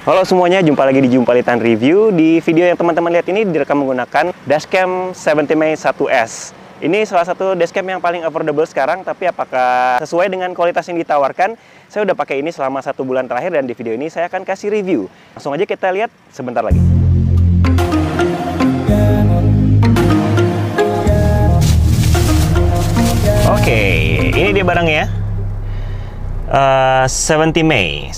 Halo semuanya, jumpa lagi di Jumpalitan Review. Di video yang teman-teman lihat ini direkam menggunakan dashcam 70 Mei 1S. Ini salah satu dashcam yang paling affordable sekarang, tapi apakah sesuai dengan kualitas yang ditawarkan? Saya udah pakai ini selama 1 bulan terakhir dan di video ini saya akan kasih review. Langsung aja kita lihat sebentar lagi. Oke, ini dia barangnya. 70 Mei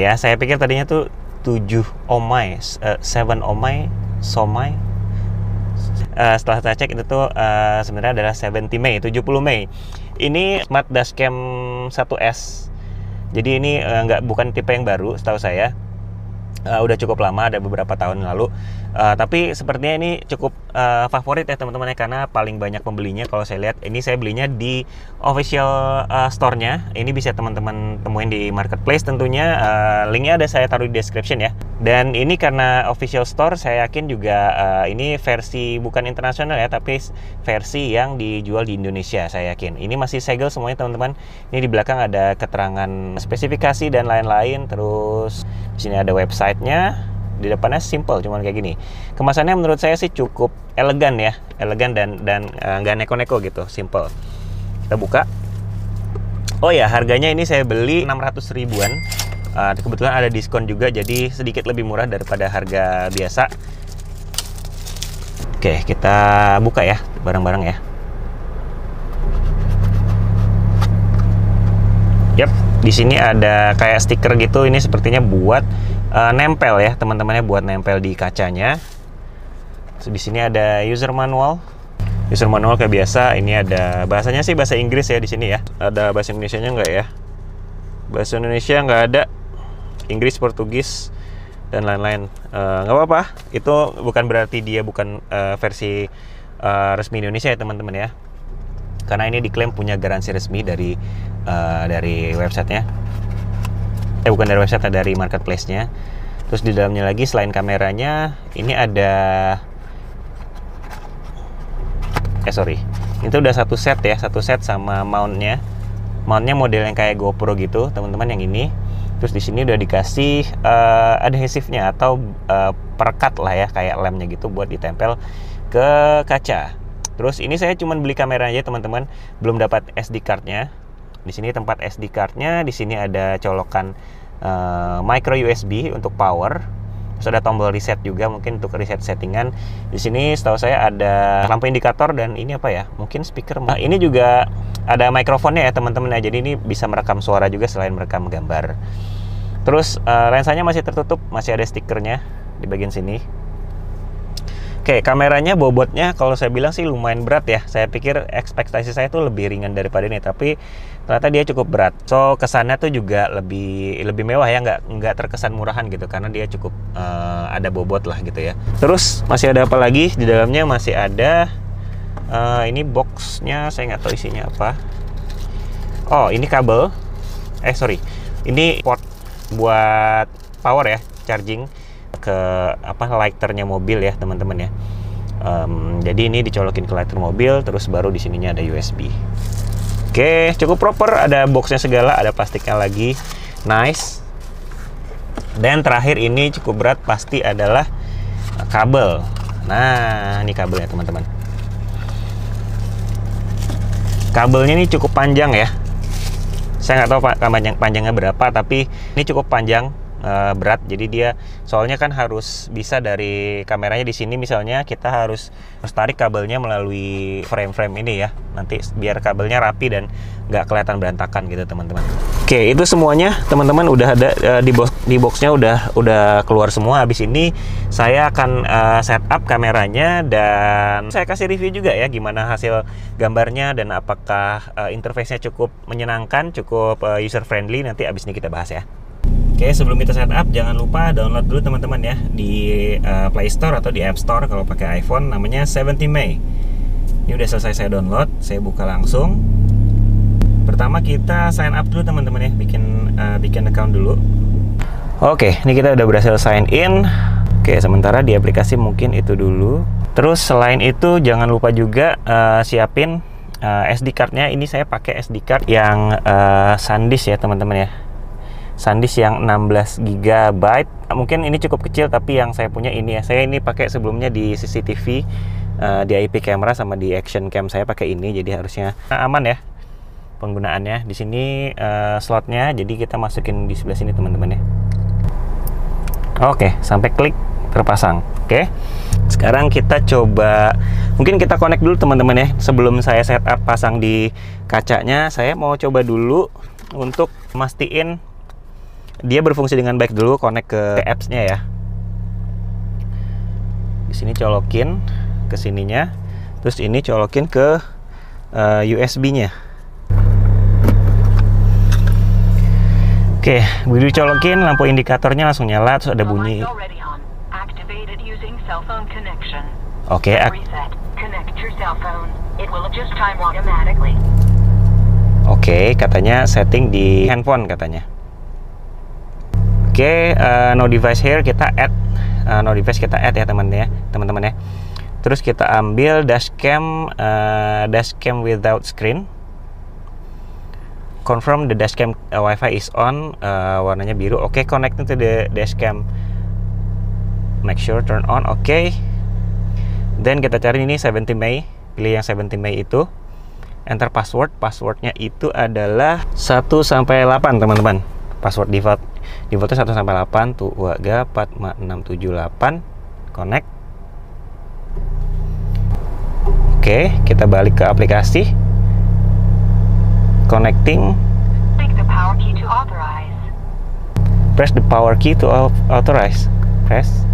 ya. Saya pikir tadinya tuh 7 omai, 7 omai, somai. Setelah saya cek itu tuh sebenarnya adalah 70 Mei, 70 Mei. Ini Smart Dashcam 1S. Jadi ini bukan tipe yang baru setahu saya. Udah cukup lama, ada beberapa tahun lalu. Tapi sepertinya ini cukup favorit ya teman-teman ya, karena paling banyak pembelinya. Kalau saya lihat, ini saya belinya di official store-nya. Ini bisa teman-teman temuin di marketplace tentunya. Linknya ada saya taruh di description ya. Dan ini karena official store, saya yakin juga ini versi bukan internasional ya, tapi versi yang dijual di Indonesia, saya yakin. Ini masih segel semuanya teman-teman. Ini di belakang ada keterangan spesifikasi dan lain-lain. Terus di sini ada websitenya. Di depannya simple, cuman kayak gini. Kemasannya menurut saya sih cukup elegan ya, elegan dan nggak neko-neko gitu, simple. Kita buka. Oh ya, harganya ini saya beli 600 ribuan. Kebetulan ada diskon juga, jadi sedikit lebih murah daripada harga biasa. Oke, kita buka ya barang-barang ya. Yap, di sini ada kayak stiker gitu. Ini sepertinya buat nempel ya teman-temannya, buat nempel di kacanya. So, di sini ada user manual. User manual kayak biasa. Ini ada bahasanya sih bahasa Inggris ya di sini ya. Ada bahasa Indonesianya nggak ya? Bahasa Indonesia nggak ada. Inggris, Portugis dan lain-lain. Nggak apa-apa. Itu bukan berarti dia bukan versi resmi Indonesia ya teman-teman ya. Karena ini diklaim punya garansi resmi dari websitenya. Bukan dari website, dari marketplace-nya. Terus di dalamnya lagi selain kameranya, ini ada itu udah satu set ya, satu set sama mountnya. Mountnya model yang kayak GoPro gitu, teman-teman, yang ini. Terus di sini udah dikasih adhesifnya atau perekat lah ya, kayak lemnya gitu buat ditempel ke kaca. Terus ini saya cuma beli kamera aja teman-teman, belum dapat SD card-nya. Di sini tempat SD card-nya, di sini ada colokan micro USB untuk power. Terus ada tombol reset juga, mungkin untuk reset settingan. Di sini setahu saya ada lampu indikator dan ini apa ya? Mungkin speaker. Ini juga ada mikrofonnya ya teman-teman ya. Jadi ini bisa merekam suara juga selain merekam gambar. Terus lensanya masih tertutup, masih ada stikernya di bagian sini. Oke, kameranya bobotnya kalau saya bilang sih lumayan berat ya. Saya pikir ekspektasi saya tuh lebih ringan daripada ini, tapi ternyata dia cukup berat. So kesannya tuh juga lebih mewah ya, nggak terkesan murahan gitu, karena dia cukup ada bobot lah gitu ya. Terus masih ada apa lagi di dalamnya? Masih ada ini boxnya, saya nggak tahu isinya apa. Oh, ini kabel. Ini port buat power ya, charging ke lighternya mobil ya teman-teman ya. Jadi ini dicolokin ke lighter mobil, terus baru di sininya ada USB. Oke, cukup proper, ada boxnya segala, ada plastiknya lagi, nice. Dan terakhir ini cukup berat pasti adalah kabel. Nah, ini kabelnya teman-teman. Kabelnya ini cukup panjang ya. Saya nggak tahu panjangnya berapa, tapi ini cukup panjang. Berat, jadi dia soalnya kan harus bisa dari kameranya di sini misalnya, kita harus tarik kabelnya melalui frame ini ya, nanti biar kabelnya rapi dan nggak kelihatan berantakan gitu teman-teman. Oke, itu semuanya teman-teman udah ada di boxnya, udah keluar semua. Habis ini saya akan setup kameranya dan saya kasih review juga ya gimana hasil gambarnya dan apakah interface-nya cukup menyenangkan, cukup user friendly. Nanti abis ini kita bahas ya. Oke, sebelum kita setup, jangan lupa download dulu teman-teman ya di Play Store atau di App Store kalau pakai iPhone, namanya 70 Mei. Ini udah selesai saya download, saya buka langsung. Pertama kita sign up dulu teman-teman ya, bikin account dulu. Oke, ini kita udah berhasil sign in. Oke, sementara di aplikasi mungkin itu dulu. Terus selain itu jangan lupa juga siapin SD card-nya. Ini saya pakai SD card yang SanDisk ya teman-teman ya. SanDisk yang 16 GB. Mungkin ini cukup kecil, tapi yang saya punya ini ya. Saya ini pakai sebelumnya di CCTV, di IP camera sama di action cam saya pakai ini, jadi harusnya aman ya penggunaannya. Di sini slotnya, jadi kita masukin di sebelah sini teman-teman ya. Oke, sampai klik terpasang. Oke, sekarang kita coba, mungkin kita connect dulu teman-teman ya. Sebelum saya setup pasang di kacanya, saya mau coba dulu untuk mastiin dia berfungsi dengan baik dulu. Connect ke apps-nya ya. Di sini colokin ke sininya, terus ini colokin ke USB-nya. Oke, begitu colokin, lampu indikatornya langsung nyala, terus ada bunyi. Oke, oke, katanya setting di handphone katanya. Oke, no device here, kita add no device, kita add ya teman-teman ya. Terus kita ambil dashcam without screen. Confirm the dashcam Wi-Fi is on, warnanya biru. Oke, connect to the dashcam. Make sure turn on. Oke. Then kita cari ini 70 Mei. Pilih yang 70 Mei itu. Enter password. Passwordnya itu adalah 1 sampai 8 teman-teman. Password defaultnya 1 sampai 8. Tuh, 45678. Connect. Oke, kita balik ke aplikasi. Connecting. Press the power key to authorize. Press.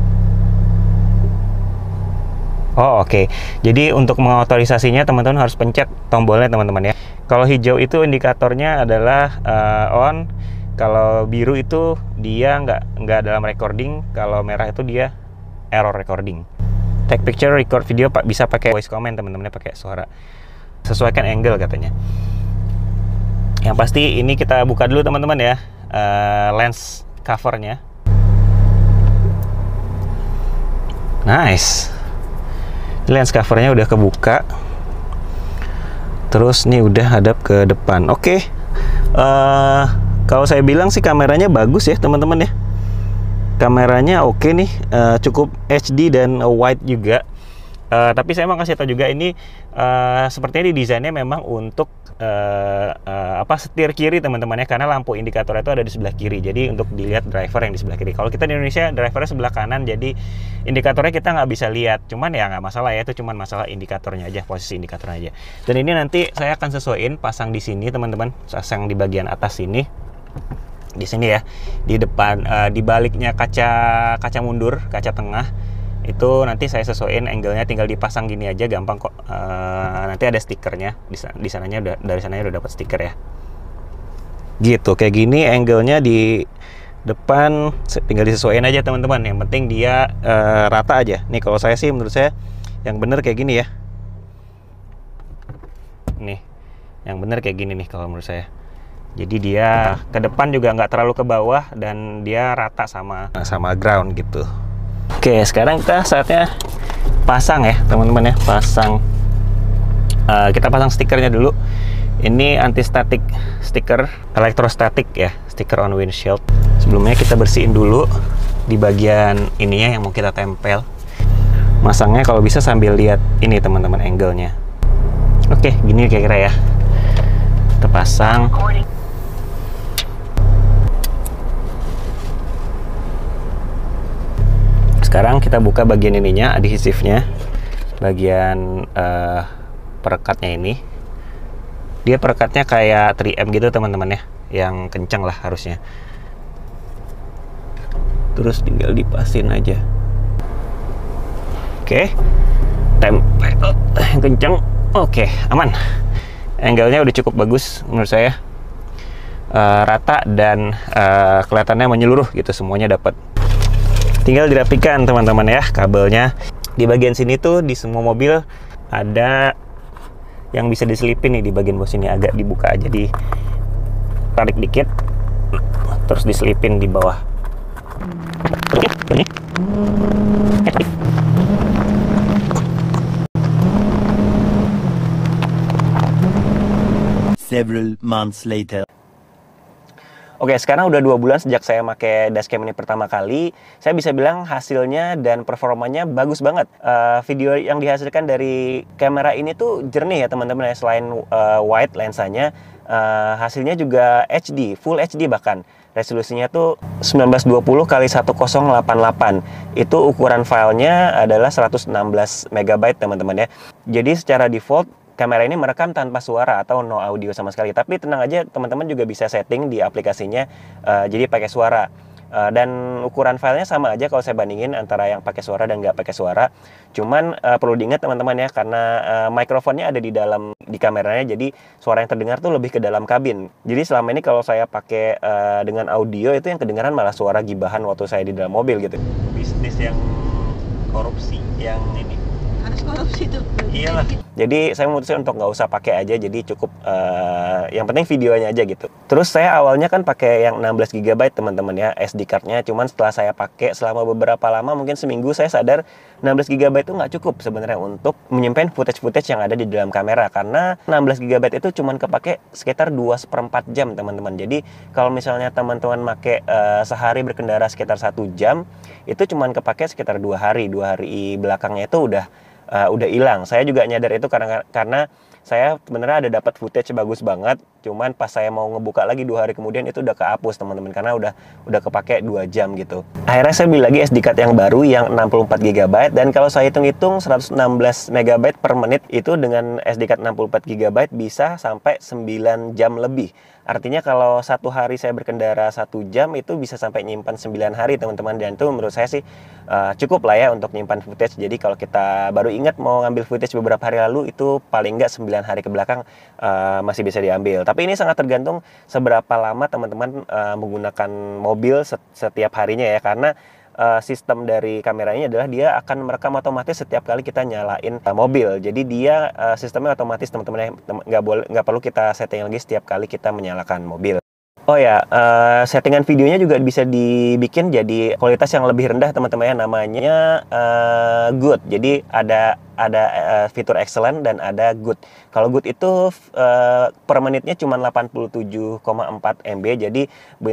Oh, oke. Jadi untuk mengotorisasinya teman-teman harus pencet tombolnya teman-teman ya. Kalau hijau itu indikatornya adalah on. Kalau biru itu dia nggak dalam recording. Kalau merah itu dia error recording. Take picture, record video Pak, bisa pakai voice comment teman-teman, pakai suara. Sesuaikan angle katanya. Yang pasti ini kita buka dulu teman-teman ya, lens covernya. Nice. Lens covernya udah kebuka. Terus nih udah hadap ke depan. Oke. Kalau saya bilang sih kameranya bagus ya teman-teman ya. Kameranya oke nih, cukup HD dan wide juga. Tapi saya mau kasih tahu juga ini sepertinya didesainnya memang untuk setir kiri teman-teman ya, karena lampu indikator itu ada di sebelah kiri. Jadi untuk dilihat driver yang di sebelah kiri. Kalau kita di Indonesia drivernya sebelah kanan, jadi indikatornya kita nggak bisa lihat. Cuman ya nggak masalah ya, itu cuman masalah indikatornya aja, posisi indikatornya aja. Dan ini nanti saya akan sesuaiin pasang di sini teman-teman, pasang di bagian atas sini. Di sini ya, di depan, di baliknya kaca mundur, kaca tengah. Itu nanti saya sesuaiin angle-nya, tinggal dipasang gini aja, gampang kok. Nanti ada stikernya di sananya, dari sananya udah dapat stiker ya. Gitu, kayak gini angle-nya di depan, tinggal disesuaiin aja teman-teman. Yang penting dia rata aja. Nih kalau saya sih, menurut saya yang bener kayak gini ya. Nih, yang bener kayak gini nih kalau menurut saya. Jadi dia ke depan juga nggak terlalu ke bawah dan dia rata sama ground gitu. Oke, sekarang kita saatnya pasang ya teman-teman ya, kita pasang stikernya dulu. Ini anti static stiker, elektrostatik ya, stiker on windshield. Sebelumnya kita bersihin dulu di bagian ininya yang mau kita tempel. Masangnya kalau bisa sambil lihat ini teman-teman angle-nya. Oke, gini kira-kira ya. Kita pasang. Sekarang kita buka bagian ininya, adhesifnya, bagian perekatnya ini. Dia perekatnya kayak 3M gitu teman-teman ya, yang kencang lah harusnya. Terus tinggal dipasin aja. Oke, tempel yang kencang. Oke, aman. Angle-nya udah cukup bagus menurut saya, rata dan kelihatannya menyeluruh gitu, semuanya dapat. Tinggal dirapikan teman-teman ya kabelnya. Di bagian sini tuh di semua mobil ada yang bisa diselipin nih, di bagian bawah sini agak dibuka aja, ditarik dikit terus diselipin di bawah. Several months later. Oke, sekarang udah 2 bulan sejak saya pakai dashcam ini pertama kali. Saya bisa bilang hasilnya dan performanya bagus banget. Video yang dihasilkan dari kamera ini tuh jernih ya teman-teman ya. Selain wide lensanya, hasilnya juga HD, Full HD bahkan. Resolusinya tuh 1920 x 1088. Itu ukuran filenya adalah 116 MB teman-teman ya. Jadi secara default kamera ini merekam tanpa suara atau no audio sama sekali. Tapi tenang aja, teman-teman juga bisa setting di aplikasinya jadi pakai suara. Dan ukuran filenya sama aja kalau saya bandingin antara yang pakai suara dan nggak pakai suara. Cuman perlu diingat teman-teman ya, karena mikrofonnya ada di kameranya, jadi suara yang terdengar tuh lebih ke dalam kabin. Jadi selama ini kalau saya pakai dengan audio, itu yang kedengaran malah suara gibahan waktu saya di dalam mobil gitu. Bisnis yang korupsi yang ini. Harus korupsi tuh. Iyalah. Jadi saya memutuskan untuk nggak usah pakai aja, jadi cukup yang penting videonya aja gitu. Terus saya awalnya kan pakai yang 16 GB teman-teman ya, SD cardnya. Cuman setelah saya pakai selama beberapa lama, mungkin seminggu, saya sadar 16 GB itu nggak cukup sebenarnya untuk menyimpan footage-footage yang ada di dalam kamera. Karena 16 GB itu cuman kepake sekitar 2/4 jam teman-teman. Jadi kalau misalnya teman-teman pakai sehari berkendara sekitar 1 jam, itu cuman kepake sekitar 2 hari. 2 hari belakangnya itu udah hilang. Saya juga nyadar itu karena saya sebenarnya ada dapat footage bagus banget, cuman pas saya mau ngebuka lagi 2 hari kemudian itu udah kehapus teman-teman, karena udah kepake 2 jam gitu. Akhirnya saya beli lagi SD card yang baru yang 64 GB, dan kalau saya hitung-hitung 116 MB per menit itu dengan SD card 64 GB bisa sampai 9 jam lebih. Artinya kalau 1 hari saya berkendara 1 jam itu bisa sampai nyimpan 9 hari teman-teman, dan itu menurut saya sih cukup lah ya untuk nyimpan footage. Jadi kalau kita baru ingat mau ngambil footage beberapa hari lalu, itu paling nggak 9 hari ke belakang masih bisa diambil. Tapi ini sangat tergantung seberapa lama teman-teman menggunakan mobil setiap harinya ya, karena sistem dari kameranya adalah dia akan merekam otomatis setiap kali kita nyalain mobil. Jadi dia sistemnya otomatis teman-teman, nggak perlu kita setting lagi setiap kali kita menyalakan mobil. Oh ya, settingan videonya juga bisa dibikin jadi kualitas yang lebih rendah teman-teman ya, namanya good. Jadi ada fitur excellent dan ada good. Kalau good itu per menitnya cuma 87,4 MB. Jadi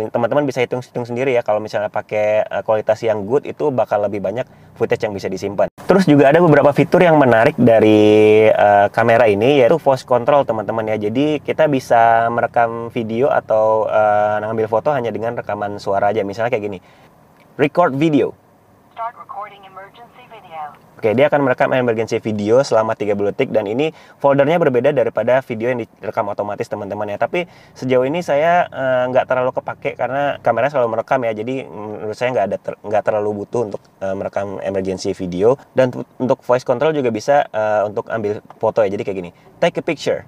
teman-teman bisa hitung sendiri ya, kalau misalnya pakai kualitas yang good itu bakal lebih banyak footage yang bisa disimpan. Terus juga ada beberapa fitur yang menarik dari kamera ini, yaitu voice control teman-teman ya. Jadi kita bisa merekam video atau ngambil foto hanya dengan rekaman suara aja. Misalnya kayak gini, record video. Start recording emergency video. Oke, dia akan merekam emergency video selama 30 detik, dan ini foldernya berbeda daripada video yang direkam otomatis teman-teman ya. Tapi sejauh ini saya nggak terlalu kepake karena kameranya selalu merekam ya. Jadi menurut saya nggak terlalu butuh untuk merekam emergency video. Dan untuk voice control juga bisa untuk ambil foto ya. Jadi kayak gini, take a picture.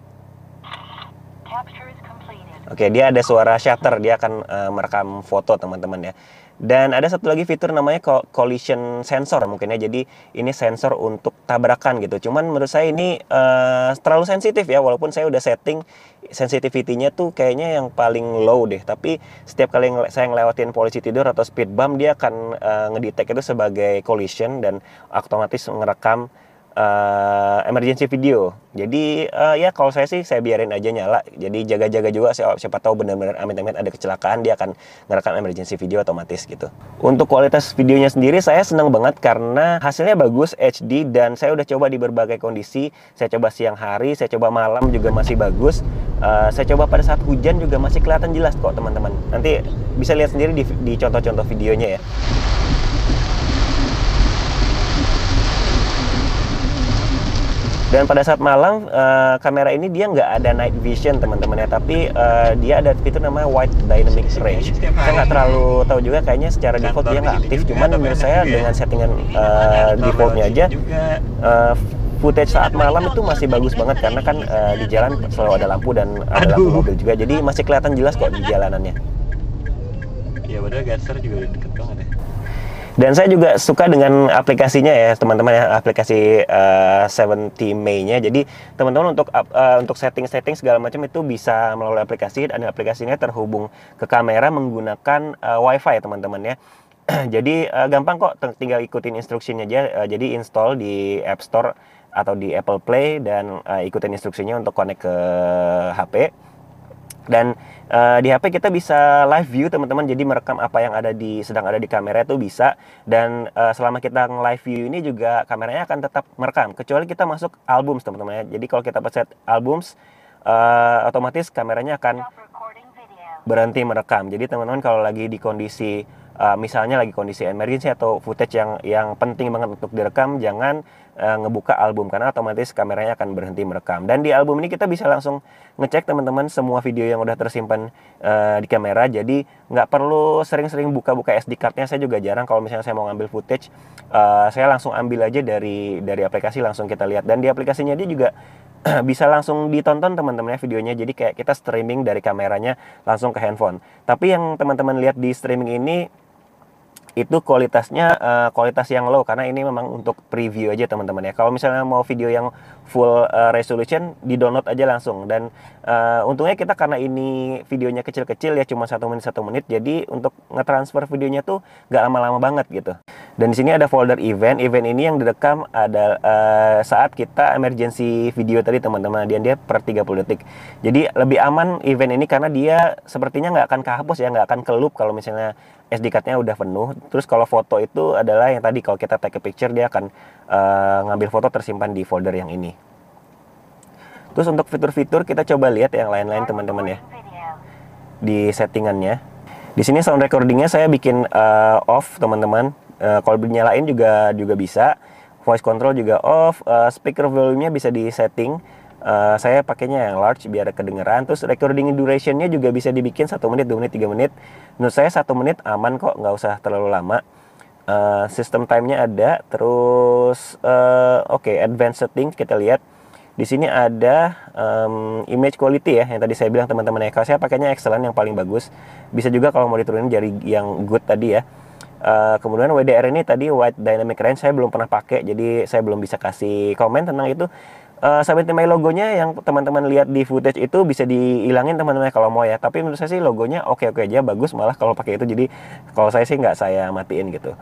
Capture is completed. Oke, dia ada suara shutter, dia akan merekam foto teman-teman ya. Dan ada satu lagi fitur namanya collision sensor mungkin ya. Jadi ini sensor untuk tabrakan gitu. Cuman menurut saya ini terlalu sensitif ya. Walaupun saya udah setting sensitivity-nya tuh kayaknya yang paling low deh. Tapi setiap kali saya ngelewatin polisi tidur atau speed bump, dia akan ngedetect itu sebagai collision dan otomatis ngerekam emergency video. Jadi ya kalau saya sih saya biarin aja nyala. Jadi jaga-jaga juga, siapa tahu benar-benar amit-amit ada kecelakaan, dia akan ngerekam emergency video otomatis gitu. Untuk kualitas videonya sendiri saya senang banget karena hasilnya bagus, HD, dan saya udah coba di berbagai kondisi. Saya coba siang hari, saya coba malam juga masih bagus. Saya coba pada saat hujan juga masih kelihatan jelas kok teman-teman. Nanti bisa lihat sendiri di contoh-contoh videonya ya. Dan pada saat malam, kamera ini dia nggak ada night vision teman-teman ya, tapi dia ada fitur namanya wide dynamic range. Saya nggak terlalu tahu juga, kayaknya secara default dia nggak aktif. Cuman menurut saya dengan settingan defaultnya aja, footage saat malam itu masih bagus banget karena kan di jalan selalu ada lampu dan ada lampu mobil juga, jadi masih kelihatan jelas kok di jalanannya. Ya padahal Gaster juga deket banget ya. Dan saya juga suka dengan aplikasinya ya teman-teman ya, aplikasi 70 May-nya. Jadi teman-teman untuk setting segala macam itu bisa melalui aplikasi, dan aplikasinya terhubung ke kamera menggunakan WiFi teman-teman ya. Jadi gampang kok, tinggal ikutin instruksinya aja. Jadi install di App Store atau di Apple Play dan ikutin instruksinya untuk connect ke HP. Dan di HP kita bisa live view teman-teman, jadi merekam apa yang sedang ada di kamera itu bisa. Dan selama kita live view ini juga kameranya akan tetap merekam, kecuali kita masuk albums teman-teman ya. Jadi kalau kita pencet albums, otomatis kameranya akan Stop recording video. berhenti merekam. Jadi teman-teman kalau lagi di kondisi misalnya lagi kondisi emergency atau footage yang penting banget untuk direkam, jangan ngebuka album karena otomatis kameranya akan berhenti merekam. Dan di album ini kita bisa langsung ngecek teman-teman semua video yang udah tersimpan di kamera. Jadi nggak perlu sering-sering buka-buka SD cardnya. Saya juga jarang kalau misalnya saya mau ngambil footage, saya langsung ambil aja dari aplikasi, langsung kita lihat. Dan di aplikasinya dia juga bisa langsung ditonton teman-teman ya videonya. Jadi kayak kita streaming dari kameranya langsung ke handphone. Tapi yang teman-teman lihat di streaming ini itu kualitasnya kualitas yang low karena ini memang untuk preview aja teman-teman ya. Kalau misalnya mau video yang full resolution, di download aja langsung. Dan untungnya kita karena ini videonya kecil-kecil ya, cuma 1 menit, jadi untuk ngetransfer videonya tuh nggak lama-lama banget gitu. Dan di sini ada folder event ini yang direkam ada saat kita emergency video tadi teman-teman, dan dia per 30 detik. Jadi lebih aman event ini karena dia sepertinya nggak akan kehapus ya, nggak akan kelup kalau misalnya SD card-nya udah penuh. Terus kalau foto itu adalah yang tadi, kalau kita take a picture dia akan ngambil foto tersimpan di folder yang ini. Terus untuk fitur-fitur kita coba lihat yang lain-lain teman-teman ya. Di settingannya, di sini sound recordingnya saya bikin off teman-teman. Kalau dinyalain juga bisa. Voice control juga off. Speaker volume-nya bisa di setting. Saya pakainya yang large biar kedengeran. Terus recording duration-nya juga bisa dibikin 1 menit, 2 menit, 3 menit. Menurut saya 1 menit aman kok, nggak usah terlalu lama. System time-nya ada. Terus oke, advanced setting kita lihat. Di sini ada image quality ya, yang tadi saya bilang teman-teman ya. Kalau saya pakainya excellent yang paling bagus. Bisa juga kalau mau diturunin jadi yang good tadi ya. Kemudian WDR ini tadi Wide Dynamic Range saya belum pernah pakai, jadi saya belum bisa kasih komen tentang itu. 70 logonya yang teman-teman lihat di footage itu bisa dihilangin teman-teman kalau mau ya. Tapi menurut saya sih logonya oke-oke aja, bagus malah kalau pakai itu. Jadi kalau saya sih nggak saya matiin gitu.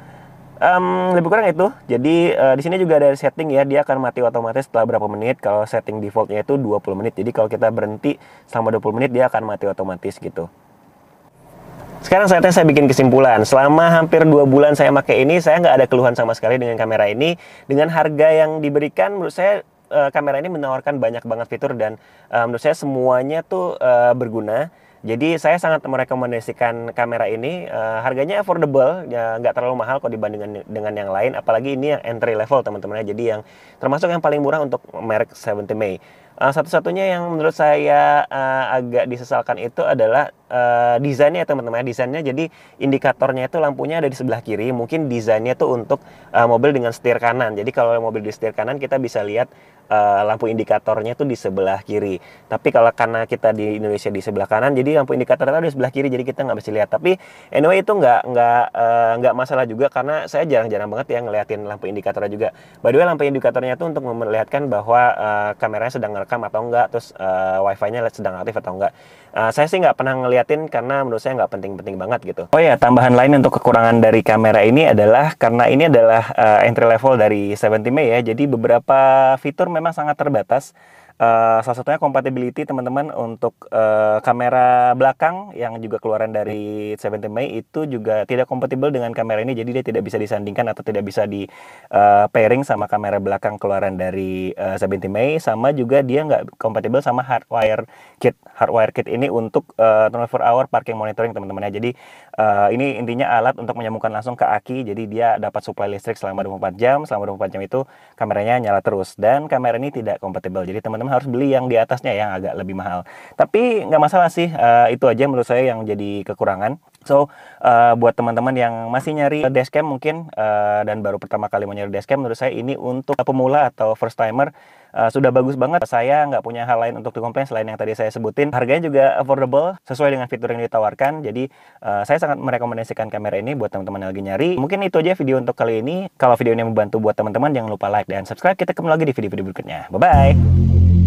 Lebih kurang itu. Jadi di sini juga ada setting ya, dia akan mati otomatis setelah berapa menit. Kalau setting defaultnya itu 20 menit. Jadi kalau kita berhenti selama 20 menit dia akan mati otomatis gitu. Sekarang saatnya saya bikin kesimpulan. Selama hampir 2 bulan saya pakai ini, saya nggak ada keluhan sama sekali dengan kamera ini. Dengan harga yang diberikan, menurut saya kamera ini menawarkan banyak banget fitur dan menurut saya semuanya tuh berguna. Jadi saya sangat merekomendasikan kamera ini. Harganya affordable, ya nggak terlalu mahal kalau dibandingkan dengan yang lain. Apalagi ini yang entry level teman-teman ya. Jadi yang termasuk yang paling murah untuk merek 70 Mei. Satu-satunya yang menurut saya agak disesalkan itu adalah desainnya ya teman-teman. Desainnya jadi indikatornya itu lampunya ada di sebelah kiri. Mungkin desainnya tuh untuk mobil dengan setir kanan. Jadi kalau mobil di setir kanan kita bisa lihat lampu indikatornya tuh di sebelah kiri. Tapi kalau karena kita di Indonesia di sebelah kanan, jadi lampu indikatornya ada di sebelah kiri. Jadi kita nggak bisa lihat. Tapi anyway itu nggak masalah juga karena saya jarang-jarang banget ya ngeliatin lampu indikatornya juga. By the way, lampu indikatornya itu untuk memperlihatkan bahwa kameranya sedang ngerekam atau enggak, terus wifi-nya sedang aktif atau enggak. Saya sih nggak pernah ngeliatin karena menurut saya nggak penting-penting banget gitu. Oh ya, tambahan lain untuk kekurangan dari kamera ini adalah karena ini adalah entry level dari 70 Mei ya. Jadi beberapa fitur memang sangat terbatas. Salah satunya compatibility teman-teman untuk kamera belakang yang juga keluaran dari 70 Mei itu juga tidak kompatibel dengan kamera ini. Jadi dia tidak bisa disandingkan atau tidak bisa di pairing sama kamera belakang keluaran dari 70 Mei. Sama juga dia nggak kompatibel sama hardwire kit. Hardwire kit ini untuk 24-hour parking monitoring teman-teman ya. Jadi ini intinya alat untuk menyambungkan langsung ke aki. Jadi dia dapat supply listrik selama 24 jam. Selama 24 jam itu kameranya nyala terus. Dan kamera ini tidak kompatibel. Jadi teman-teman harus beli yang di atasnya yang agak lebih mahal. Tapi nggak masalah sih, itu aja menurut saya yang jadi kekurangan. So, buat teman-teman yang masih nyari dashcam mungkin dan baru pertama kali mau nyari dashcam, menurut saya ini untuk pemula atau first timer sudah bagus banget. Saya nggak punya hal lain untuk dikomplain selain yang tadi saya sebutin. Harganya juga affordable, sesuai dengan fitur yang ditawarkan. Jadi, saya sangat merekomendasikan kamera ini buat teman-teman yang lagi nyari. Mungkin itu aja video untuk kali ini. Kalau video ini membantu buat teman-teman, jangan lupa like dan subscribe. Kita ketemu lagi di video-video berikutnya. Bye-bye!